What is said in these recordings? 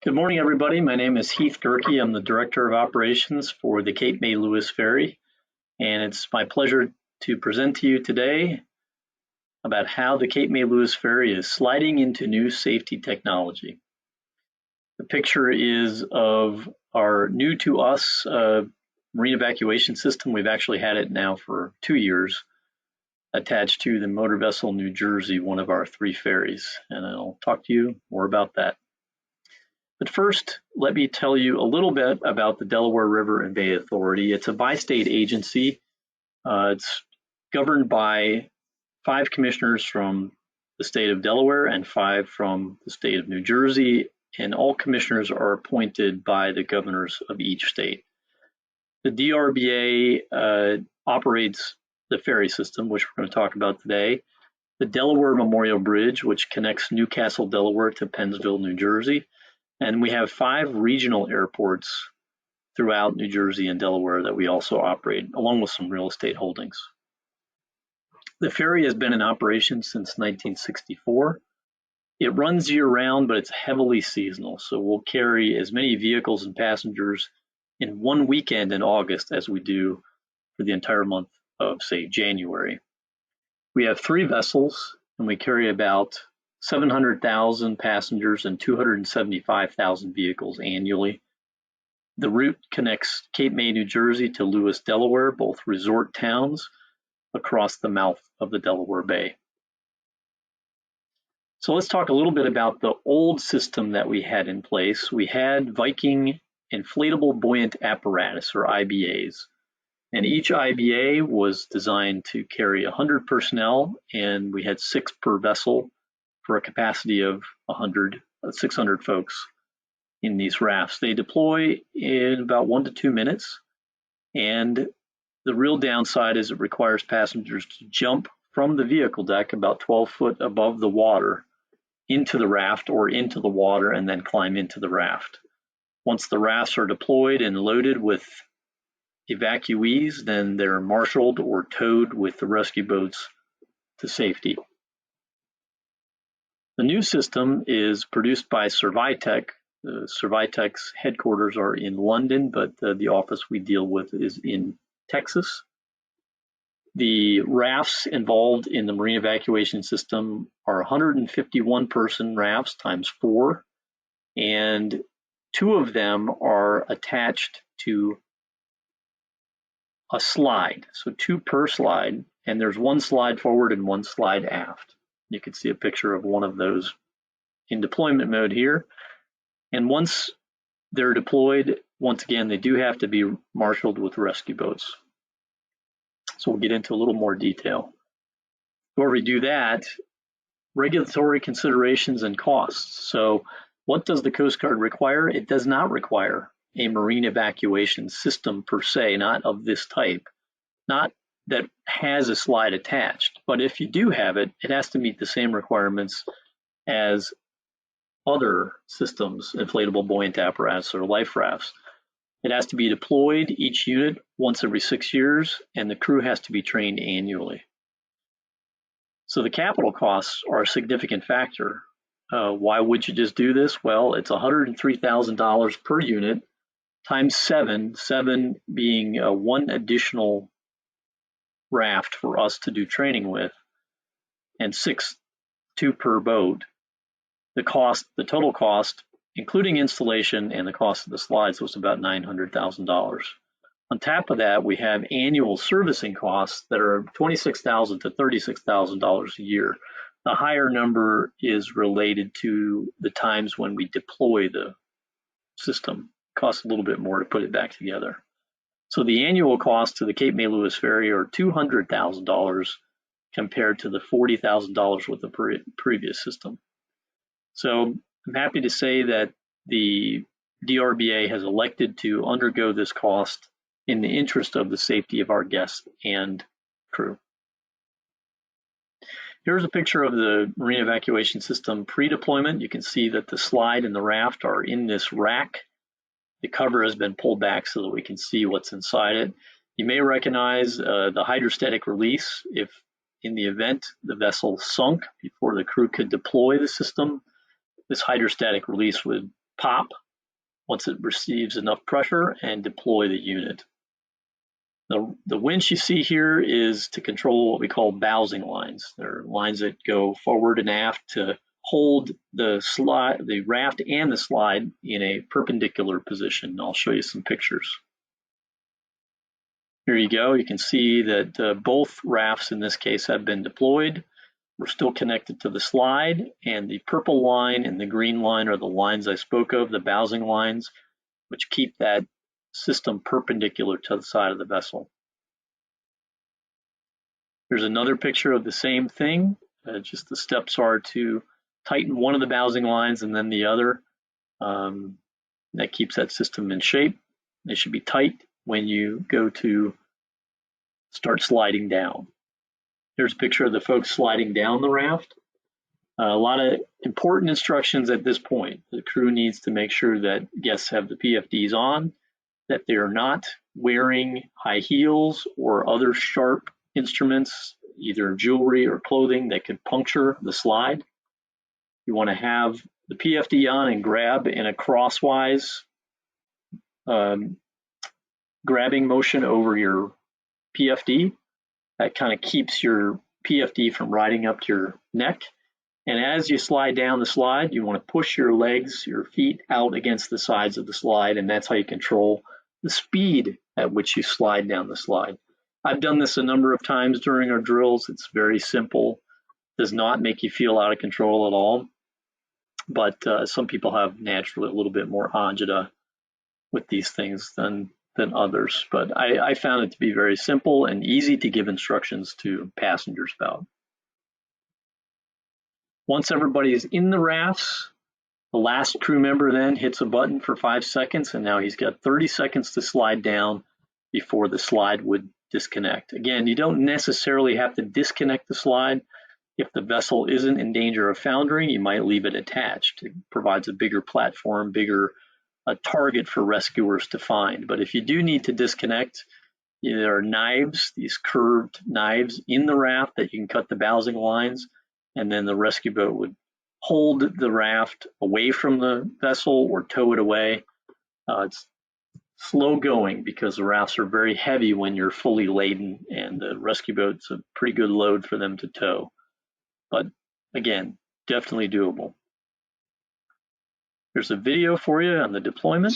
Good morning, everybody. My name is Heath Gerke. I'm the Director of Operations for the Cape May Lewis Ferry, and it's my pleasure to present to you today about how the Cape May Lewis Ferry is sliding into new safety technology. The picture is of our new to us marine evacuation system. We've actually had it now for 2 years, attached to the motor vessel New Jersey, one of our 3 ferries, and I'll talk to you more about that. But first, let me tell you a little bit about the Delaware River and Bay Authority. It's a bi-state agency. It's governed by 5 commissioners from the state of Delaware and 5 from the state of New Jersey, and all commissioners are appointed by the governors of each state. The DRBA operates the ferry system, which we're going to talk about today, the Delaware Memorial Bridge, which connects Newcastle, Delaware to Pennsville, New Jersey, and we have 5 regional airports throughout New Jersey and Delaware that we also operate, along with some real estate holdings. The ferry has been in operation since 1964. It runs year-round, but it's heavily seasonal, so we'll carry as many vehicles and passengers in one weekend in August as we do for the entire month of, say, January. We have 3 vessels, and we carry about 700,000 passengers and 275,000 vehicles annually. The route connects Cape May, New Jersey to Lewis, Delaware, both resort towns across the mouth of the Delaware Bay. So let's talk a little bit about the old system that we had in place. We had Viking inflatable buoyant apparatus, or IBAs, and each IBA was designed to carry 100 personnel, and we had 6 per vessel, for a capacity of 600 folks in these rafts. They deploy in about 1 to 2 minutes, and the real downside is it requires passengers to jump from the vehicle deck about 12 foot above the water into the raft or into the water and then climb into the raft. Once the rafts are deployed and loaded with evacuees, then they're marshaled or towed with the rescue boats to safety. The new system is produced by Servitec. Servitec's headquarters are in London, but the office we deal with is in Texas. The rafts involved in the marine evacuation system are 151-person rafts times 4, and 2 of them are attached to a slide, so 2 per slide, and there's 1 slide forward and 1 slide aft. You can see a picture of one of those in deployment mode here. And once they're deployed, once again, they do have to be marshaled with rescue boats. So we'll get into a little more detail. Before we do that, regulatory considerations and costs. So what does the Coast Guard require? It does not require a marine evacuation system per se, not of this type, not that has a slide attached. But if you do have it, it has to meet the same requirements as other systems, inflatable buoyant apparatus or life rafts. It has to be deployed, each unit, once every 6 years, and the crew has to be trained annually. So the capital costs are a significant factor. Why would you just do this? Well, it's $103,000 per unit times 7, 7 being 1 additional raft for us to do training with, and 6, 2 per boat. The total cost, including installation and the cost of the slides, was about $900,000. On top of that, we have annual servicing costs that are $26,000 to $36,000 a year. The higher number is related to the times when we deploy the system. It costs a little bit more to put it back together. So the annual cost to the Cape May Lewis Ferry are $200,000 compared to the $40,000 with the previous system. So I'm happy to say that the DRBA has elected to undergo this cost in the interest of the safety of our guests and crew. Here's a picture of the marine evacuation system pre-deployment. You can see that the slide and the raft are in this rack. The cover has been pulled back so that we can see what's inside it. You may recognize the hydrostatic release. If in the event the vessel sunk before the crew could deploy the system, this hydrostatic release would pop once it receives enough pressure and deploy the unit. The winch you see here is to control what we call bowsing lines. They're lines that go forward and aft to hold the raft and the slide in a perpendicular position. I'll show you some pictures. Here you go. You can see that both rafts in this case have been deployed. We're still connected to the slide, and the purple line and the green line are the lines I spoke of, the bowsing lines, which keep that system perpendicular to the side of the vessel. Here's another picture of the same thing. Just the steps are to tighten one of the bowsing lines and then the other. That keeps that system in shape. They should be tight when you go to start sliding down. Here's a picture of the folks sliding down the raft. A lot of important instructions at this point. The crew needs to make sure that guests have the PFDs on, that they are not wearing high heels or other sharp instruments, either jewelry or clothing that could puncture the slide. You want to have the PFD on and grab in a crosswise grabbing motion over your PFD. That kind of keeps your PFD from riding up to your neck. And as you slide down the slide, you want to push your legs, your feet out against the sides of the slide, and that's how you control the speed at which you slide down the slide. I've done this a number of times during our drills. It's very simple, does not make you feel out of control at all. But some people have naturally a little bit more agita with these things than others. But I found it to be very simple and easy to give instructions to passengers about. Once everybody is in the rafts, the last crew member then hits a button for 5 seconds, and now he's got 30 seconds to slide down before the slide would disconnect. Again, you don't necessarily have to disconnect the slide. If the vessel isn't in danger of foundering, you might leave it attached. It provides a bigger platform, bigger target for rescuers to find. But if you do need to disconnect, there are knives, these curved knives in the raft that you can cut the bowsing lines, and then the rescue boat would hold the raft away from the vessel or tow it away. It's slow going because the rafts are very heavy when you're fully laden, and the rescue boat's a pretty good load for them to tow. But again, definitely doable. There's a video for you on the deployment.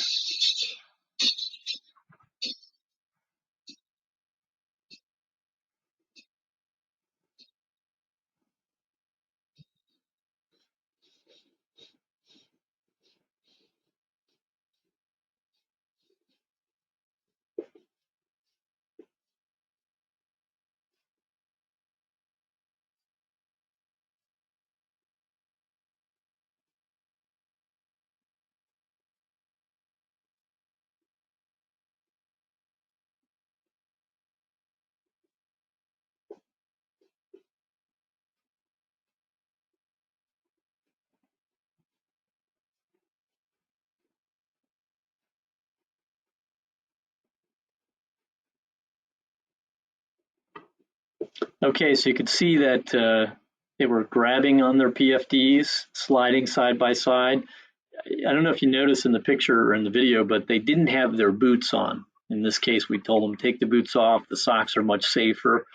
Okay, so you could see that they were grabbing on their PFDs, sliding side by side. I don't know if you noticed in the picture or in the video, but they didn't have their boots on. In this case, we told them take the boots off. The socks are much safer.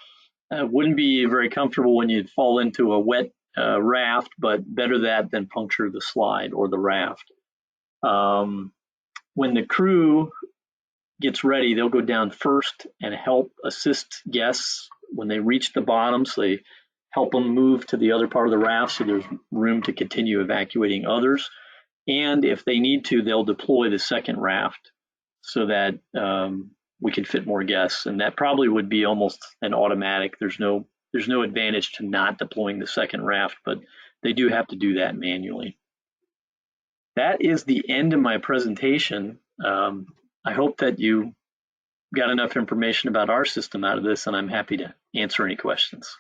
Wouldn't be very comfortable when you fall into a wet raft, but better that than puncture the slide or the raft. When the crew gets ready, they'll go down first and help assist guests when they reach the bottom. So they help them move to the other part of the raft so there's room to continue evacuating others. And if they need to, they'll deploy the second raft so that we can fit more guests. And that probably would be almost an automatic. There's no advantage to not deploying the second raft, but they do have to do that manually. That is the end of my presentation. I hope that you got enough information about our system out of this, and I'm happy to answer any questions.